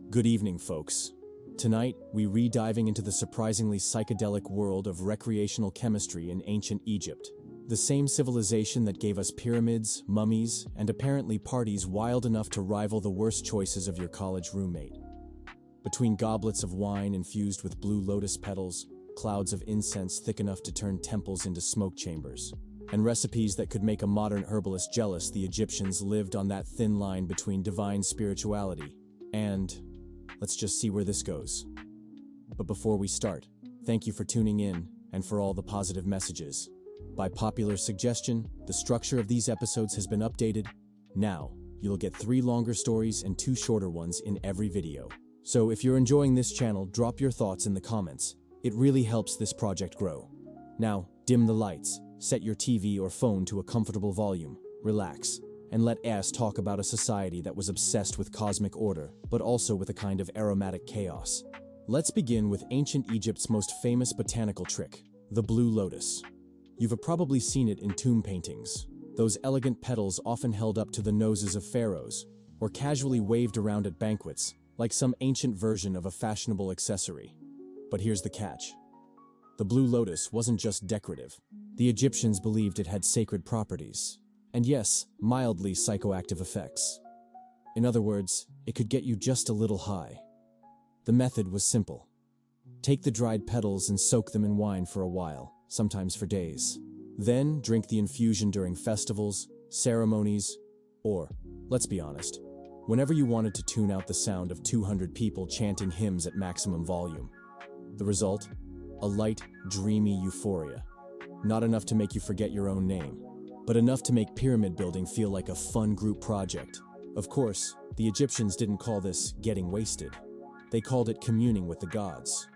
Good evening, folks. Tonight, we re-diving into the surprisingly psychedelic world of recreational chemistry in ancient Egypt. The same civilization that gave us pyramids, mummies, and apparently parties wild enough to rival the worst choices of your college roommate. Between goblets of wine infused with blue lotus petals, clouds of incense thick enough to turn temples into smoke chambers, and recipes that could make a modern herbalist jealous, the Egyptians lived on that thin line between divine spirituality and let's just see where this goes. But before we start, thank you for tuning in and for all the positive messages. By popular suggestion, the structure of these episodes has been updated. Now, you'll get 3 longer stories and 2 shorter ones in every video. So if you're enjoying this channel, drop your thoughts in the comments. It really helps this project grow. Now, dim the lights, set your TV or phone to a comfortable volume, relax, and let us talk about a society that was obsessed with cosmic order, but also with a kind of aromatic chaos. Let's begin with ancient Egypt's most famous botanical trick, the blue lotus. You've probably seen it in tomb paintings, those elegant petals often held up to the noses of pharaohs, or casually waved around at banquets, like some ancient version of a fashionable accessory. But here's the catch. The blue lotus wasn't just decorative. The Egyptians believed it had sacred properties. And yes, mildly psychoactive effects. In other words, it could get you just a little high. The method was simple. Take the dried petals and soak them in wine for a while, sometimes for days. Then drink the infusion during festivals, ceremonies, or, let's be honest, whenever you wanted to tune out the sound of 200 people chanting hymns at maximum volume. The result? A light, dreamy euphoria. Not enough to make you forget your own name, but enough to make pyramid building feel like a fun group project. Of course, the Egyptians didn't call this getting wasted. They called it communing with the gods.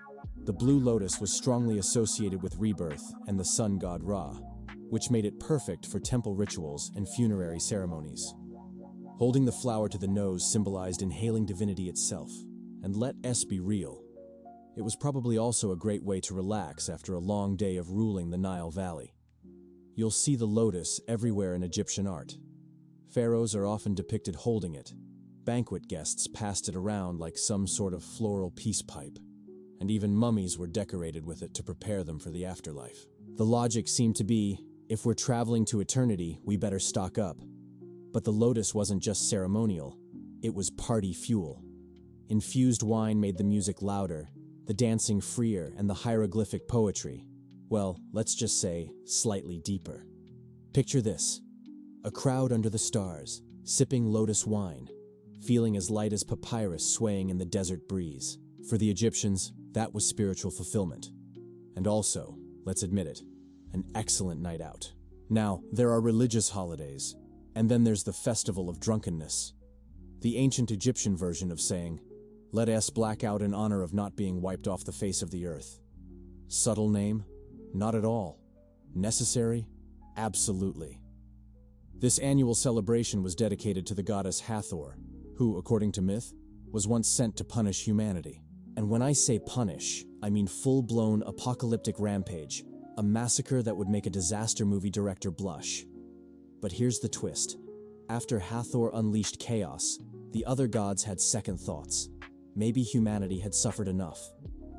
The blue lotus was strongly associated with rebirth and the sun god Ra, which made it perfect for temple rituals and funerary ceremonies. Holding the flower to the nose symbolized inhaling divinity itself. And let us be real. It was probably also a great way to relax after a long day of ruling the Nile Valley. You'll see the lotus everywhere in Egyptian art. Pharaohs are often depicted holding it. Banquet guests passed it around like some sort of floral peace pipe. And even mummies were decorated with it to prepare them for the afterlife. The logic seemed to be, if we're traveling to eternity, we better stock up. But the lotus wasn't just ceremonial. It was party fuel. Infused wine made the music louder, the dancing freer, and the hieroglyphic poetry, well, let's just say, slightly deeper. Picture this. A crowd under the stars, sipping lotus wine, feeling as light as papyrus swaying in the desert breeze. For the Egyptians, that was spiritual fulfillment. And also, let's admit it, an excellent night out. Now, there are religious holidays, and then there's the festival of drunkenness. The ancient Egyptian version of saying, let us black out in honor of not being wiped off the face of the earth. Subtle name? Not at all. Necessary? Absolutely. This annual celebration was dedicated to the goddess Hathor, who, according to myth, was once sent to punish humanity. And when I say punish, I mean full-blown apocalyptic rampage, a massacre that would make a disaster movie director blush. But here's the twist. After Hathor unleashed chaos, the other gods had second thoughts. Maybe humanity had suffered enough.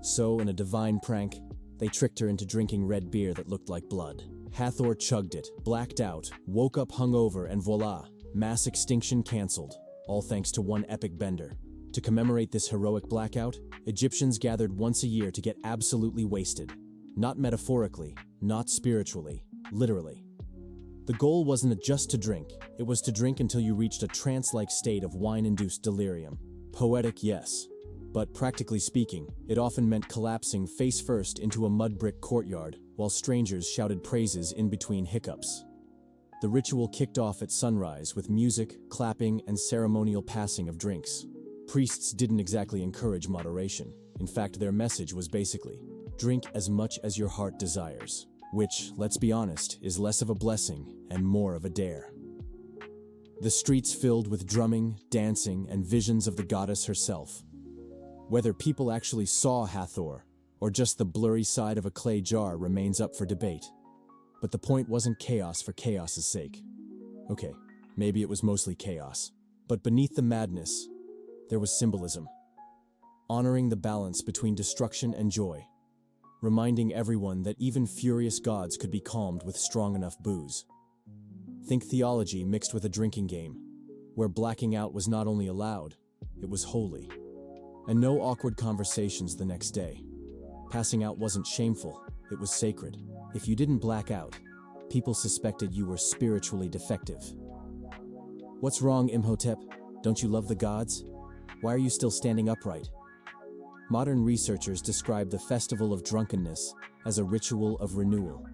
So, in a divine prank, they tricked her into drinking red beer that looked like blood. Hathor chugged it, blacked out, woke up hungover, and voila, mass extinction cancelled, all thanks to one epic bender. To commemorate this heroic blackout, Egyptians gathered once a year to get absolutely wasted. Not metaphorically, not spiritually, literally. The goal wasn't just to drink, it was to drink until you reached a trance-like state of wine-induced delirium. Poetic, yes. But practically speaking, it often meant collapsing face first into a mud brick courtyard while strangers shouted praises in between hiccups. The ritual kicked off at sunrise with music, clapping, and ceremonial passing of drinks. Priests didn't exactly encourage moderation. In fact, their message was basically, drink as much as your heart desires, which, let's be honest, is less of a blessing and more of a dare. The streets filled with drumming, dancing, and visions of the goddess herself. Whether people actually saw Hathor, or just the blurry side of a clay jar remains up for debate. But the point wasn't chaos for chaos's sake. Maybe it was mostly chaos. But beneath the madness, there was symbolism. honoring the balance between destruction and joy, reminding everyone that even furious gods could be calmed with strong enough booze. Think theology mixed with a drinking game, where blacking out was not only allowed, it was holy. And no awkward conversations the next day. Passing out wasn't shameful, it was sacred. If you didn't black out, people suspected you were spiritually defective. What's wrong, Imhotep? Don't you love the gods? Why are you still standing upright? Modern researchers describe the festival of drunkenness as a ritual of renewal.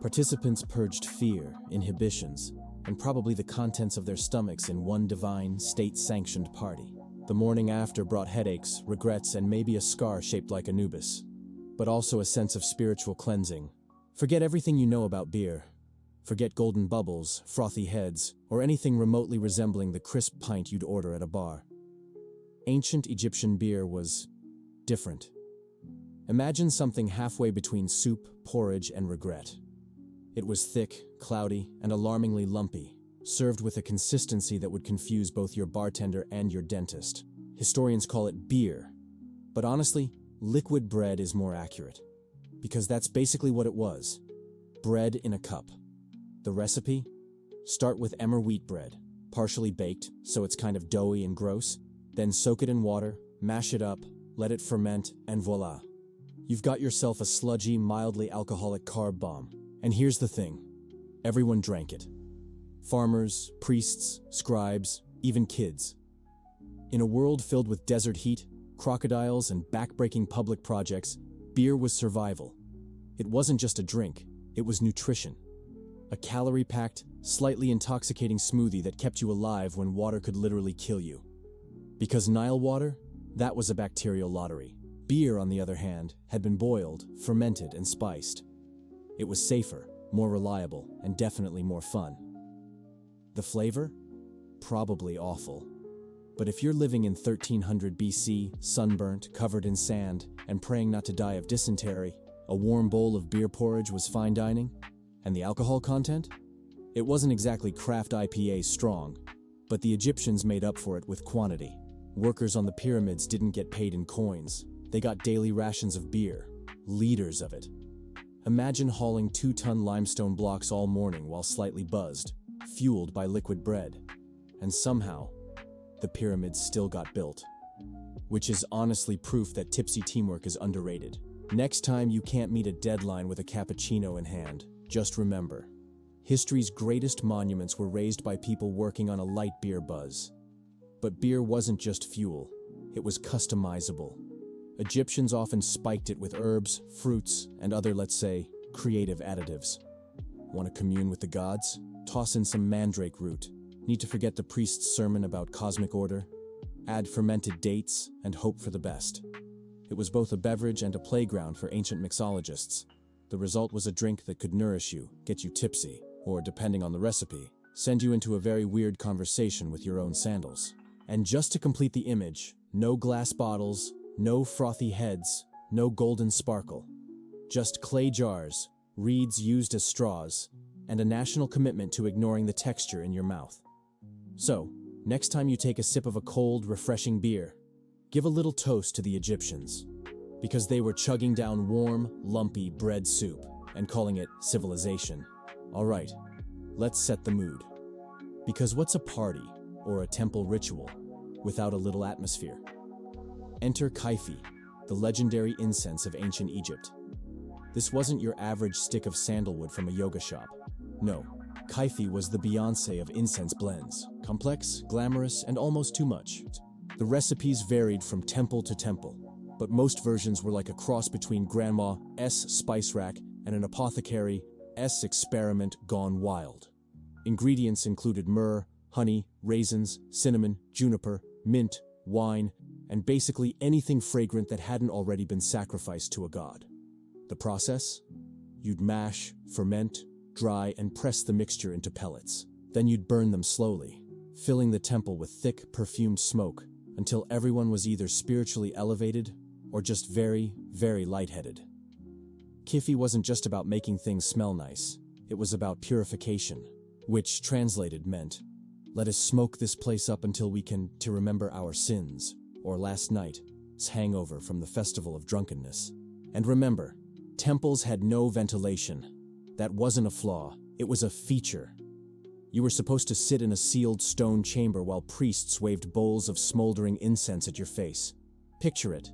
Participants purged fear, inhibitions, and probably the contents of their stomachs in one divine, state-sanctioned party. The morning after brought headaches, regrets, and maybe a scar shaped like Anubis, but also a sense of spiritual cleansing. Forget everything you know about beer. Forget golden bubbles, frothy heads, or anything remotely resembling the crisp pint you'd order at a bar. Ancient Egyptian beer was different. Imagine something halfway between soup, porridge, and regret. It was thick, cloudy, and alarmingly lumpy, served with a consistency that would confuse both your bartender and your dentist. Historians call it beer, but honestly, liquid bread is more accurate, because that's basically what it was. Bread in a cup. The recipe? Start with emmer wheat bread, partially baked, so it's kind of doughy and gross, then soak it in water, mash it up, let it ferment, and voila. You've got yourself a sludgy, mildly alcoholic carb bomb. And here's the thing. Everyone drank it. Farmers, priests, scribes, even kids. In a world filled with desert heat, crocodiles, and back-breaking public projects, beer was survival. It wasn't just a drink, it was nutrition. A calorie-packed, slightly intoxicating smoothie that kept you alive when water could literally kill you. Because Nile water, that was a bacterial lottery. Beer, on the other hand, had been boiled, fermented, and spiced. It was safer, more reliable, and definitely more fun. The flavor? Probably awful. But if you're living in 1300 BC, sunburnt, covered in sand, and praying not to die of dysentery, a warm bowl of beer porridge was fine dining? And the alcohol content? It wasn't exactly craft IPA strong, but the Egyptians made up for it with quantity. Workers on the pyramids didn't get paid in coins. They got daily rations of beer, liters of it. Imagine hauling 2-ton limestone blocks all morning while slightly buzzed, fueled by liquid bread. And somehow, the pyramids still got built. Which is honestly proof that tipsy teamwork is underrated. Next time you can't meet a deadline with a cappuccino in hand, just remember, history's greatest monuments were raised by people working on a light beer buzz. But beer wasn't just fuel, it was customizable. Egyptians often spiked it with herbs, fruits, and other, let's say, creative additives. Want to commune with the gods? Toss in some mandrake root. Need to forget the priest's sermon about cosmic order? Add fermented dates and hope for the best. It was both a beverage and a playground for ancient mixologists. The result was a drink that could nourish you, get you tipsy, or, depending on the recipe, send you into a very weird conversation with your own sandals. And just to complete the image, no glass bottles, no frothy heads, no golden sparkle. Just clay jars, reeds used as straws, and a national commitment to ignoring the texture in your mouth. So, next time you take a sip of a cold, refreshing beer, give a little toast to the Egyptians, because they were chugging down warm, lumpy bread soup and calling it civilization. All right, let's set the mood. Because what's a party or a temple ritual without a little atmosphere? Enter Kyphi, the legendary incense of ancient Egypt. This wasn't your average stick of sandalwood from a yoga shop. No, Kyphi was the Beyoncé of incense blends, complex, glamorous, and almost too much. The recipes varied from temple to temple, but most versions were like a cross between Grandma's spice rack and an apothecary's experiment gone wild. Ingredients included myrrh, honey, raisins, cinnamon, juniper, mint, wine, and basically anything fragrant that hadn't already been sacrificed to a god. The process? You'd mash, ferment, dry, and press the mixture into pellets. Then you'd burn them slowly, filling the temple with thick, perfumed smoke until everyone was either spiritually elevated or just very, very lightheaded. Kyphi wasn't just about making things smell nice. It was about purification, which translated meant, let us smoke this place up until we can to remember our sins, or last night, hangover from the festival of drunkenness. And remember, temples had no ventilation. That wasn't a flaw, it was a feature. You were supposed to sit in a sealed stone chamber while priests waved bowls of smoldering incense at your face. Picture it.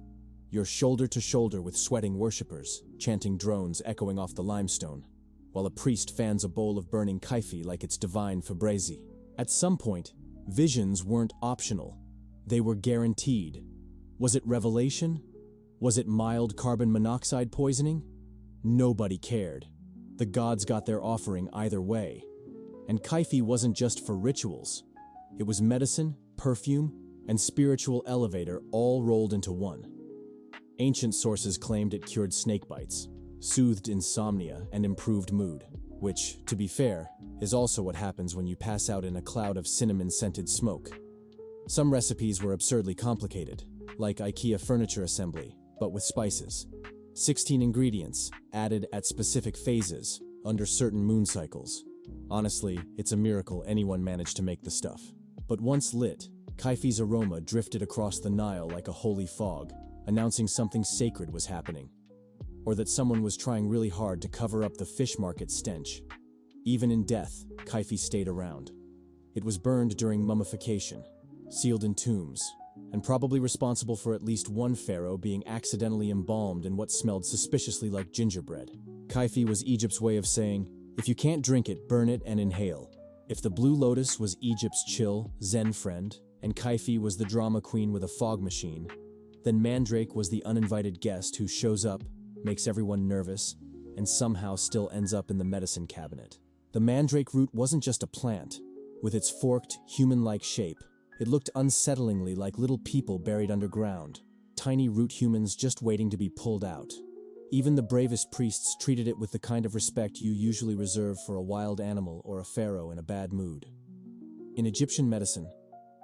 You're shoulder to shoulder with sweating worshippers, chanting drones echoing off the limestone, while a priest fans a bowl of burning Kyphi like it's divine Fabrezi. At some point, visions weren't optional. They were guaranteed. Was it revelation? Was it mild carbon monoxide poisoning? Nobody cared. The gods got their offering either way. And Kyphi wasn't just for rituals. It was medicine, perfume, and spiritual elevator all rolled into one. Ancient sources claimed it cured snake bites, soothed insomnia, and improved mood, which, to be fair, is also what happens when you pass out in a cloud of cinnamon-scented smoke. Some recipes were absurdly complicated, like IKEA furniture assembly, but with spices. 16 ingredients, added at specific phases, under certain moon cycles. Honestly, it's a miracle anyone managed to make the stuff. But once lit, Kyphi's aroma drifted across the Nile like a holy fog, announcing something sacred was happening, or that someone was trying really hard to cover up the fish market stench. Even in death, Kyphi stayed around. It was burned during mummification, sealed in tombs, and probably responsible for at least one pharaoh being accidentally embalmed in what smelled suspiciously like gingerbread. Kyphi was Egypt's way of saying, if you can't drink it, burn it and inhale. If the Blue Lotus was Egypt's chill, zen friend, and Kyphi was the drama queen with a fog machine, then Mandrake was the uninvited guest who shows up, makes everyone nervous, and somehow still ends up in the medicine cabinet. The Mandrake root wasn't just a plant. With its forked, human-like shape, it looked unsettlingly like little people buried underground, tiny root humans just waiting to be pulled out. Even the bravest priests treated it with the kind of respect you usually reserve for a wild animal or a pharaoh in a bad mood. In Egyptian medicine,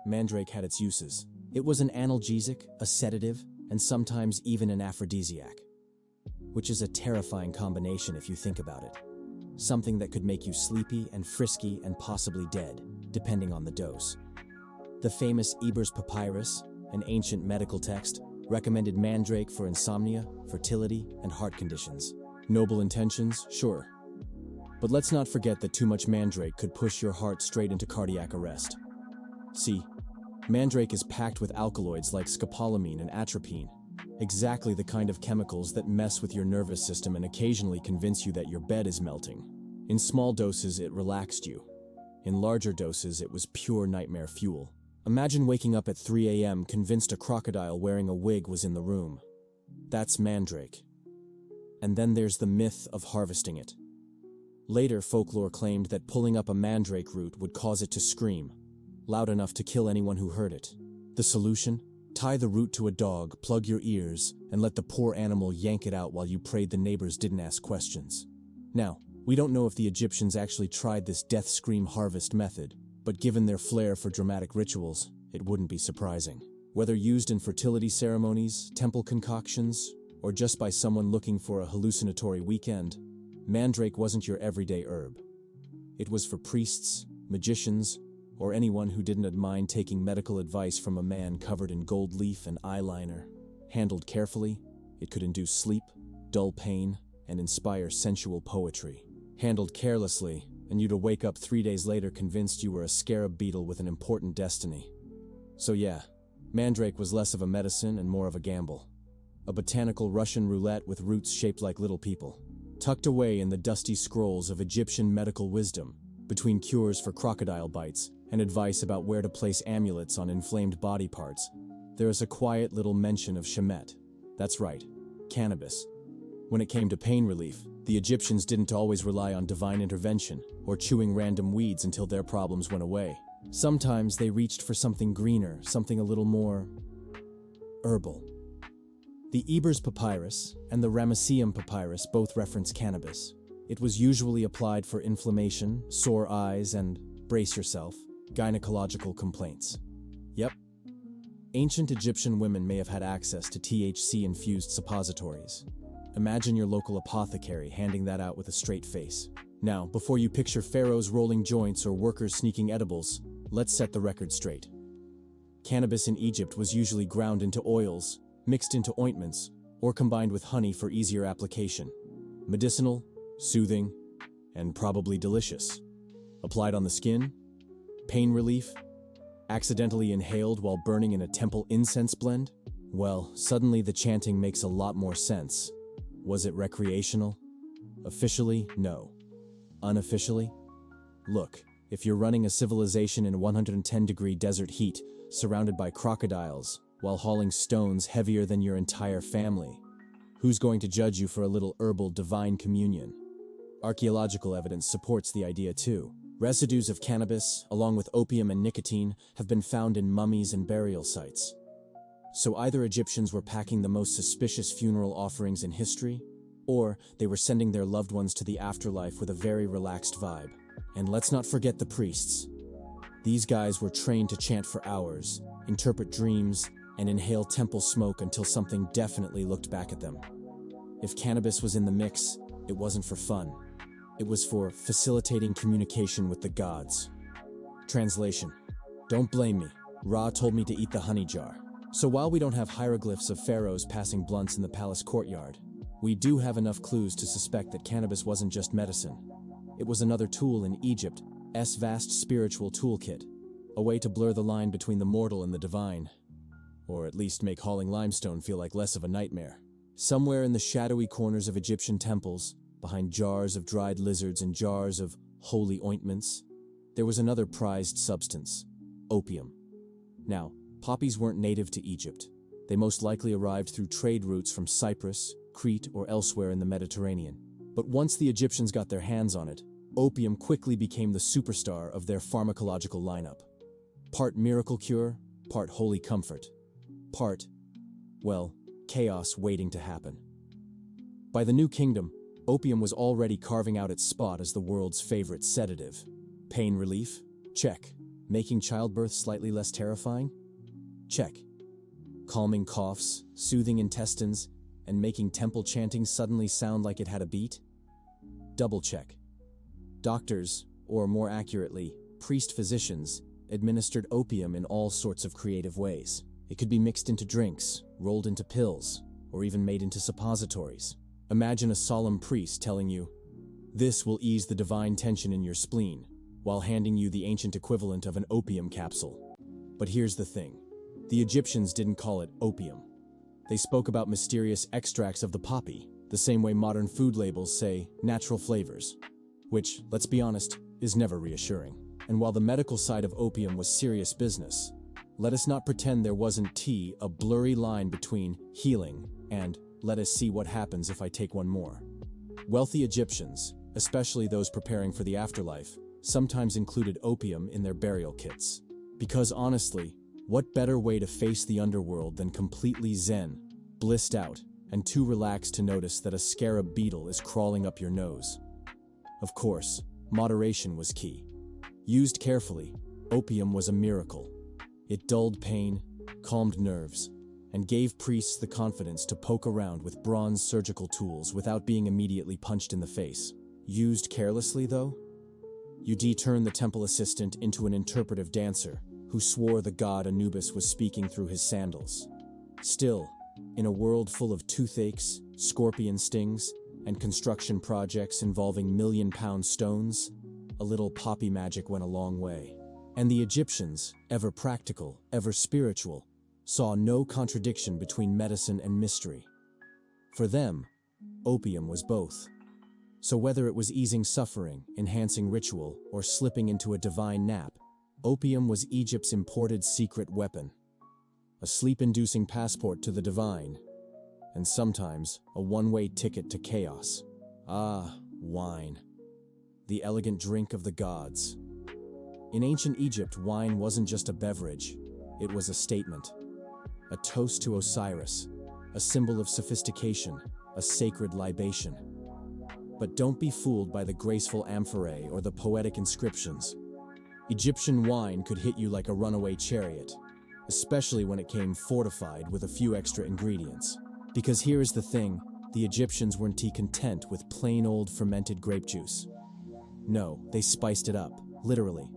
Mandrake had its uses. It was an analgesic, a sedative, and sometimes even an aphrodisiac, which is a terrifying combination if you think about it. Something that could make you sleepy and frisky and possibly dead, depending on the dose. The famous Eber's Papyrus, an ancient medical text, recommended Mandrake for insomnia, fertility, and heart conditions. Noble intentions, sure. But let's not forget that too much Mandrake could push your heart straight into cardiac arrest. See, Mandrake is packed with alkaloids like scopolamine and atropine, exactly the kind of chemicals that mess with your nervous system and occasionally convince you that your bed is melting. In small doses, it relaxed you. In larger doses, it was pure nightmare fuel. Imagine waking up at 3 a.m. convinced a crocodile wearing a wig was in the room. That's Mandrake. And then there's the myth of harvesting it. Later, folklore claimed that pulling up a Mandrake root would cause it to scream, loud enough to kill anyone who heard it. The solution? Tie the root to a dog, plug your ears, and let the poor animal yank it out while you prayed the neighbors didn't ask questions. Now, we don't know if the Egyptians actually tried this death scream harvest method, but given their flair for dramatic rituals, it wouldn't be surprising. Whether used in fertility ceremonies, temple concoctions, or just by someone looking for a hallucinatory weekend, Mandrake wasn't your everyday herb. It was for priests, magicians, or anyone who didn't mind taking medical advice from a man covered in gold leaf and eyeliner. Handled carefully, it could induce sleep, dull pain, and inspire sensual poetry. Handled carelessly, and you'd wake up 3 days later convinced you were a scarab beetle with an important destiny. So yeah, Mandrake was less of a medicine and more of a gamble. A botanical Russian roulette with roots shaped like little people. Tucked away in the dusty scrolls of Egyptian medical wisdom, between cures for crocodile bites and advice about where to place amulets on inflamed body parts, there is a quiet little mention of Shemet. That's right, cannabis. When it came to pain relief, the Egyptians didn't always rely on divine intervention or chewing random weeds until their problems went away. Sometimes they reached for something greener, something a little more herbal. The Eber's Papyrus and the Ramesseum Papyrus both reference cannabis. It was usually applied for inflammation, sore eyes, and, brace yourself, gynecological complaints. Yep. Ancient Egyptian women may have had access to THC-infused suppositories. Imagine your local apothecary handing that out with a straight face. Now, before you picture pharaohs rolling joints or workers sneaking edibles, let's set the record straight. Cannabis in Egypt was usually ground into oils, mixed into ointments, or combined with honey for easier application. Medicinal, soothing, and probably delicious. Applied on the skin, pain relief, accidentally inhaled while burning in a temple incense blend? Well, suddenly the chanting makes a lot more sense. Was it recreational? Officially, no. Unofficially? Look, if you're running a civilization in 110-degree desert heat, surrounded by crocodiles, while hauling stones heavier than your entire family, who's going to judge you for a little herbal divine communion? Archaeological evidence supports the idea too. Residues of cannabis, along with opium and nicotine, have been found in mummies and burial sites. So either Egyptians were packing the most suspicious funeral offerings in history, or they were sending their loved ones to the afterlife with a very relaxed vibe. And let's not forget the priests. These guys were trained to chant for hours, interpret dreams, and inhale temple smoke until something definitely looked back at them. If cannabis was in the mix, it wasn't for fun. It was for facilitating communication with the gods. Translation: don't blame me. Ra told me to eat the honey jar. So while we don't have hieroglyphs of pharaohs passing blunts in the palace courtyard, we do have enough clues to suspect that cannabis wasn't just medicine. It was another tool in Egypt's vast spiritual toolkit, a way to blur the line between the mortal and the divine, or at least make hauling limestone feel like less of a nightmare. Somewhere in the shadowy corners of Egyptian temples, behind jars of dried lizards and jars of holy ointments, there was another prized substance: opium. Now, poppies weren't native to Egypt. They most likely arrived through trade routes from Cyprus, Crete, or elsewhere in the Mediterranean. But once the Egyptians got their hands on it, opium quickly became the superstar of their pharmacological lineup. Part miracle cure, part holy comfort, part, well, chaos waiting to happen. By the New Kingdom, opium was already carving out its spot as the world's favorite sedative. Pain relief? Check. Making childbirth slightly less terrifying? Check. Calming coughs, soothing intestines, and making temple chanting suddenly sound like it had a beat? Double check. Doctors, or more accurately, priest-physicians, administered opium in all sorts of creative ways. It could be mixed into drinks, rolled into pills, or even made into suppositories. Imagine a solemn priest telling you, "This will ease the divine tension in your spleen," while handing you the ancient equivalent of an opium capsule. But here's the thing. The Egyptians didn't call it opium. They spoke about mysterious extracts of the poppy, the same way modern food labels say natural flavors, which, let's be honest, is never reassuring. And while the medical side of opium was serious business, let us not pretend there wasn't a blurry line between healing and let us see what happens if I take one more. Wealthy Egyptians, especially those preparing for the afterlife, sometimes included opium in their burial kits. Because honestly, what better way to face the underworld than completely zen, blissed out, and too relaxed to notice that a scarab beetle is crawling up your nose? Of course, moderation was key. Used carefully, opium was a miracle. It dulled pain, calmed nerves, and gave priests the confidence to poke around with bronze surgical tools without being immediately punched in the face. Used carelessly, though, you turn the temple assistant into an interpretive dancer who swore the god Anubis was speaking through his sandals. Still, in a world full of toothaches, scorpion stings, and construction projects involving million-pound stones, a little poppy magic went a long way. And the Egyptians, ever practical, ever spiritual, saw no contradiction between medicine and mystery. For them, opium was both. So whether it was easing suffering, enhancing ritual, or slipping into a divine nap, opium was Egypt's imported secret weapon. A sleep-inducing passport to the divine, and sometimes a one-way ticket to chaos. Ah, wine. The elegant drink of the gods. In ancient Egypt, wine wasn't just a beverage, it was a statement. A toast to Osiris, a symbol of sophistication, a sacred libation. But don't be fooled by the graceful amphorae or the poetic inscriptions. Egyptian wine could hit you like a runaway chariot, especially when it came fortified with a few extra ingredients. Because here is the thing, the Egyptians weren't content with plain old fermented grape juice. No, they spiced it up, literally.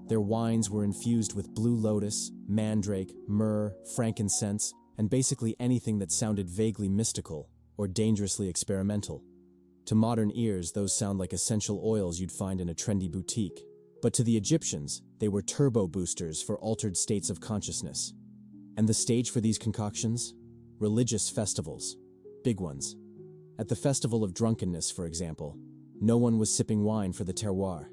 Their wines were infused with blue lotus, mandrake, myrrh, frankincense, and basically anything that sounded vaguely mystical or dangerously experimental. To modern ears, those sound like essential oils you'd find in a trendy boutique. But to the Egyptians, they were turbo boosters for altered states of consciousness. And the stage for these concoctions? Religious festivals. Big ones. At the Festival of Drunkenness, for example, no one was sipping wine for the terroir.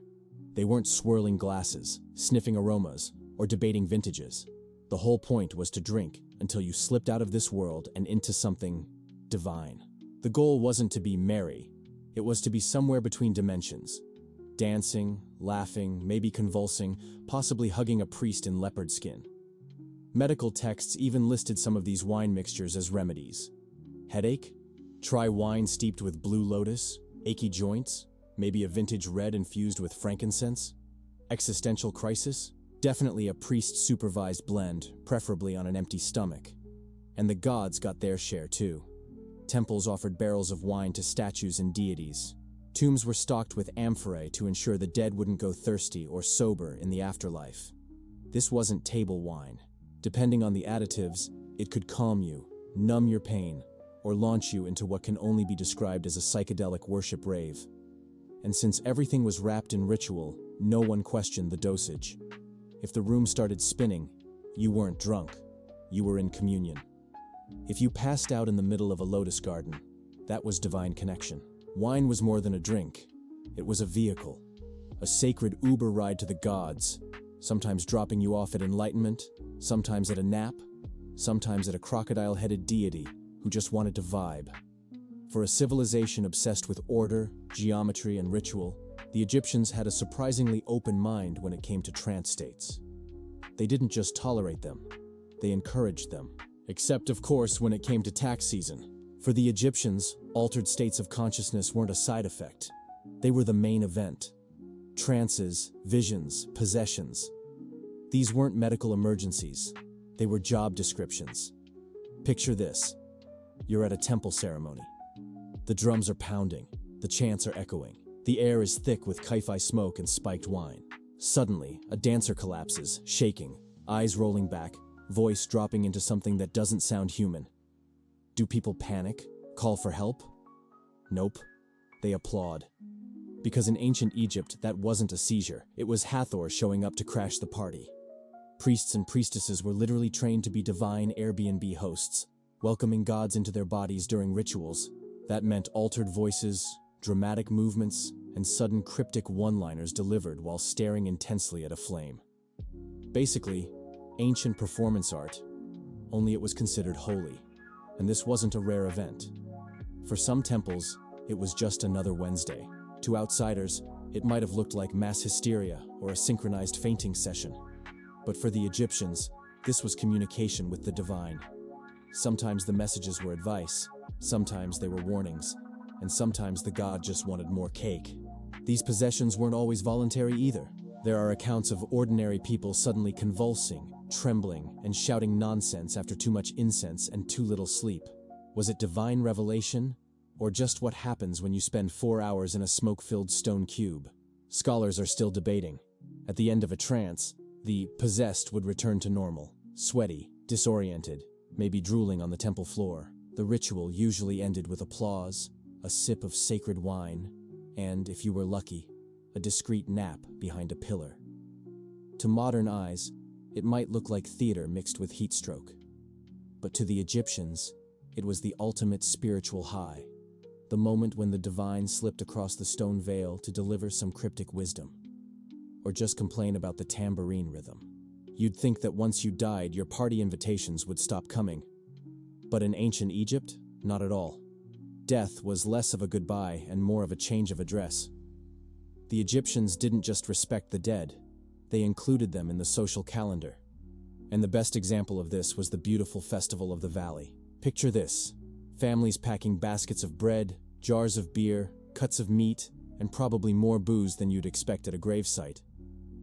They weren't swirling glasses, sniffing aromas, or debating vintages. The whole point was to drink until you slipped out of this world and into something divine. The goal wasn't to be merry. It was to be somewhere between dimensions. Dancing, laughing, maybe convulsing, possibly hugging a priest in leopard skin. Medical texts even listed some of these wine mixtures as remedies. Headache? Try wine steeped with blue lotus. Achy joints? Maybe a vintage red infused with frankincense? Existential crisis? Definitely a priest-supervised blend, preferably on an empty stomach. And the gods got their share too. Temples offered barrels of wine to statues and deities. Tombs were stocked with amphorae to ensure the dead wouldn't go thirsty or sober in the afterlife. This wasn't table wine. Depending on the additives, it could calm you, numb your pain, or launch you into what can only be described as a psychedelic worship rave. And since everything was wrapped in ritual, no one questioned the dosage. If the room started spinning, you weren't drunk. You were in communion. If you passed out in the middle of a lotus garden, that was divine connection. Wine was more than a drink. It was a vehicle, a sacred Uber ride to the gods, sometimes dropping you off at enlightenment, sometimes at a nap, sometimes at a crocodile-headed deity who just wanted to vibe. For a civilization obsessed with order, geometry, and ritual, the Egyptians had a surprisingly open mind when it came to trance states. They didn't just tolerate them, they encouraged them. Except, of course, when it came to tax season. For the Egyptians, altered states of consciousness weren't a side effect. They were the main event. Trances, visions, possessions. These weren't medical emergencies. They were job descriptions. Picture this. You're at a temple ceremony. The drums are pounding. The chants are echoing. The air is thick with Kyphi smoke and spiked wine. Suddenly, a dancer collapses, shaking, eyes rolling back, voice dropping into something that doesn't sound human. Do people panic? Call for help? Nope. They applaud. Because in ancient Egypt, that wasn't a seizure. It was Hathor showing up to crash the party. Priests and priestesses were literally trained to be divine Airbnb hosts, welcoming gods into their bodies during rituals. That meant altered voices, dramatic movements, and sudden cryptic one-liners delivered while staring intensely at a flame. Basically, ancient performance art, only it was considered holy, and this wasn't a rare event. For some temples, it was just another Wednesday. To outsiders, it might have looked like mass hysteria or a synchronized fainting session. But for the Egyptians, this was communication with the divine. Sometimes the messages were advice, sometimes they were warnings, and sometimes the god just wanted more cake. These possessions weren't always voluntary either. There are accounts of ordinary people suddenly convulsing, trembling, and shouting nonsense after too much incense and too little sleep. Was it divine revelation, or just what happens when you spend 4 hours in a smoke-filled stone cube? Scholars are still debating. At the end of a trance, the possessed would return to normal, sweaty, disoriented, maybe drooling on the temple floor. The ritual usually ended with applause, a sip of sacred wine, and, if you were lucky, a discreet nap behind a pillar. To modern eyes, it might look like theater mixed with heat stroke. But to the Egyptians, it was the ultimate spiritual high, the moment when the divine slipped across the stone veil to deliver some cryptic wisdom, or just complain about the tambourine rhythm. You'd think that once you died, your party invitations would stop coming. But in ancient Egypt, not at all. Death was less of a goodbye and more of a change of address. The Egyptians didn't just respect the dead, they included them in the social calendar. And the best example of this was the beautiful Festival of the Valley. Picture this: families packing baskets of bread, jars of beer, cuts of meat, and probably more booze than you'd expect at a gravesite.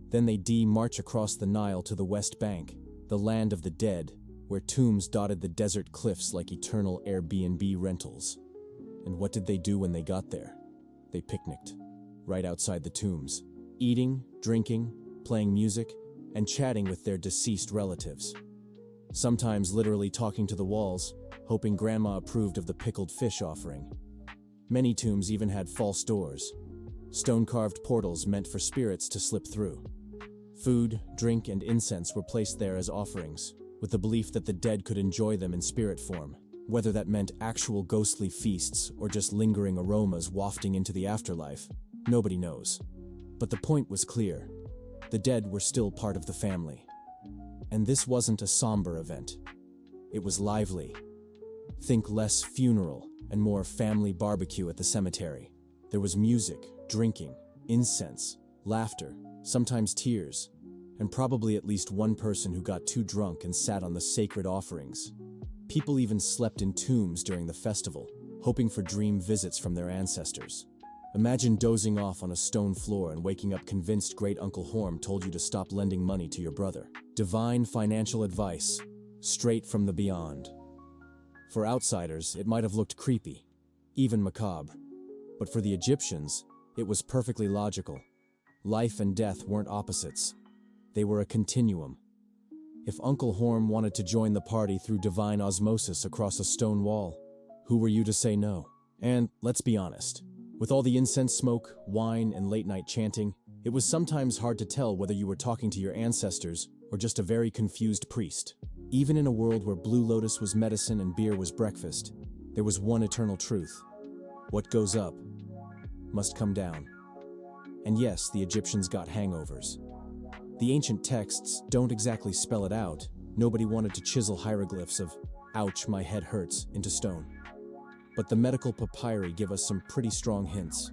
Then they march across the Nile to the West Bank, the land of the dead, where tombs dotted the desert cliffs like eternal Airbnb rentals. And what did they do when they got there? They picnicked, right outside the tombs, eating, drinking, playing music, and chatting with their deceased relatives. sometimes literally talking to the walls, hoping grandma approved of the pickled fish offering. Many tombs even had false doors, stone-carved portals meant for spirits to slip through. Food, drink, and incense were placed there as offerings, with the belief that the dead could enjoy them in spirit form, whether that meant actual ghostly feasts or just lingering aromas wafting into the afterlife. Nobody knows. But the point was clear. The dead were still part of the family. And this wasn't a somber event. It was lively. Think less funeral and more family barbecue at the cemetery. There was music, drinking, incense, laughter, sometimes tears, and probably at least one person who got too drunk and sat on the sacred offerings. People even slept in tombs during the festival, hoping for dream visits from their ancestors. Imagine dozing off on a stone floor and waking up convinced Great Uncle Horm told you to stop lending money to your brother. Divine financial advice, straight from the beyond. For outsiders, it might have looked creepy, even macabre. But for the Egyptians, it was perfectly logical. Life and death weren't opposites. They were a continuum. If Uncle Horm wanted to join the party through divine osmosis across a stone wall, who were you to say no? And let's be honest, with all the incense smoke, wine, and late-night chanting, it was sometimes hard to tell whether you were talking to your ancestors or just a very confused priest. Even in a world where Blue Lotus was medicine and beer was breakfast, there was one eternal truth. What goes up must come down. And yes, the Egyptians got hangovers. The ancient texts don't exactly spell it out. Nobody wanted to chisel hieroglyphs of, "Ouch, my head hurts," into stone. But the medical papyri give us some pretty strong hints.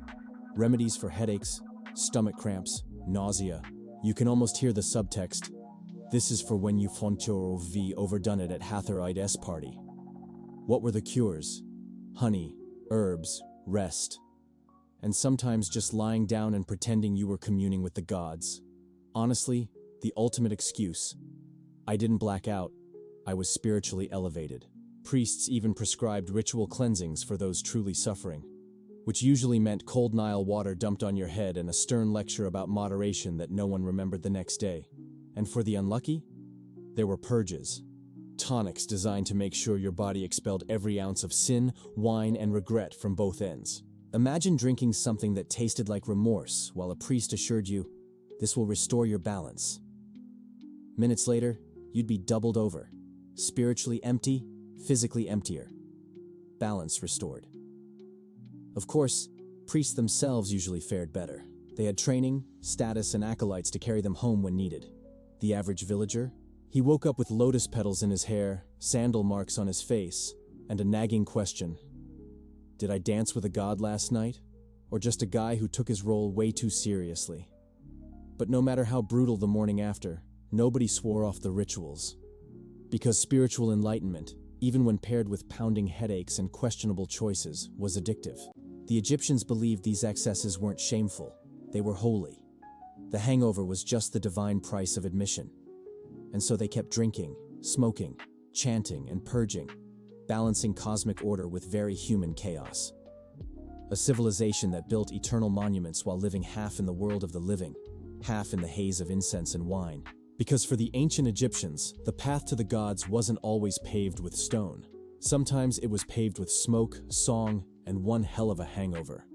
Remedies for headaches, stomach cramps, nausea. You can almost hear the subtext. This is for when you v overdone it at Hatherite's party. What were the cures? Honey, herbs, rest. And sometimes just lying down and pretending you were communing with the gods. Honestly, the ultimate excuse. I didn't black out. I was spiritually elevated. Priests even prescribed ritual cleansings for those truly suffering, which usually meant cold Nile water dumped on your head and a stern lecture about moderation that no one remembered the next day. And for the unlucky, there were purges. Tonics designed to make sure your body expelled every ounce of sin, wine, and regret from both ends. Imagine drinking something that tasted like remorse while a priest assured you, "This will restore your balance." Minutes later, you'd be doubled over. Spiritually empty, physically emptier. Balance restored. Of course, priests themselves usually fared better. They had training, status, and acolytes to carry them home when needed. The average villager? He woke up with lotus petals in his hair, sandal marks on his face, and a nagging question. Did I dance with a god last night? Or just a guy who took his role way too seriously? But no matter how brutal the morning after, nobody swore off the rituals. Because spiritual enlightenment, even when paired with pounding headaches and questionable choices, was addictive. The Egyptians believed these excesses weren't shameful, they were holy. The hangover was just the divine price of admission. And so they kept drinking, smoking, chanting, and purging, balancing cosmic order with very human chaos. A civilization that built eternal monuments while living half in the world of the living, half in the haze of incense and wine. Because for the ancient Egyptians, the path to the gods wasn't always paved with stone. Sometimes it was paved with smoke, song, and one hell of a hangover.